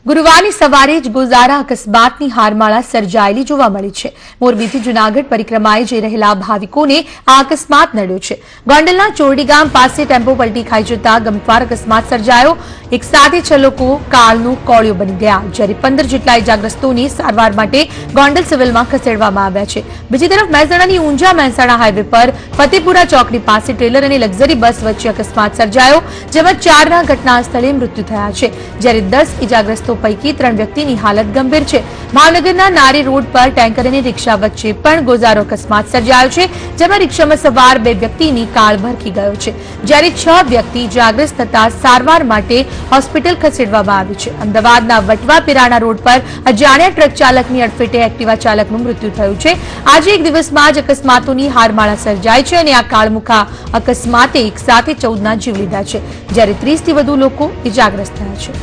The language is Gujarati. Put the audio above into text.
ગુરુવારની સવારે જ ગોઝારા અકસ્માતની હારમાળા સર્જાયેલી જોવા મળી છે। મોરબીથી જૂનાગઢ પરિક્રમાએ જઈ રહેલા ભાવિકોને આ અકસ્માત નડ્યો છે। ગોંડલના ચોરડી ગામ પાસે ટેમ્પો પલટી ખાઈ જતા ગમખ્વાર અકસ્માત સર્જાયો। એક સાથે 6 લોકો કાળનો કોળિયો બની ગયા, જ્યારે 15 જેટલા ઇજાગ્રસ્તોને સારવાર માટે ગોંડલ સિવિલમાં ખસેડવામાં આવ્યા છે। બીજી તરફ મહેસાણાની ઊંઝા મહેસાણા હાઈવે પર ફતેપુરા ચોકડી પાસે ટ્રેલર અને લક્ઝરી બસ વચ્ચે અકસ્માત સર્જાયો, જેમાં 4ના ઘટના સ્થળે મૃત્યુ થયા છે, જ્યારે 10 ઇજાગ્રસ્તો પૈકી 3 વ્યક્તિની હાલત ગંભીર છે। ભાવનગરના નારી રોડ પર ટેન્કર અને રિક્ષા વચ્ચે પણ ગોઝારો અકસ્માત સર્જાયો છે, જેમાં રિક્ષામાં સવાર 2 વ્યક્તિની કાળ ભરખી ગયો છે, જ્યારે 6 વ્યક્તિ ઇજાગ્રસ્ત થતા સારવાર માટે હોસ્પિટલ ખસેડવામાં આવી છે। અમદાવાદના વટવા પીરાણા રોડ પર અજાણ્યા ટ્રક ચાલકની અડફેટે એક્ટિવા ચાલકનું મૃત્યુ થયું છે। આજે એક દિવસમાં જ અકસ્માતોની હારમાળા સર્જાઈ છે અને આ કાળમુખા અકસ્માતે એક સાથે 14ના જીવ લીધા છે, જ્યારે 30થી વધુ લોકો ઇજાગ્રસ્ત થયા છે।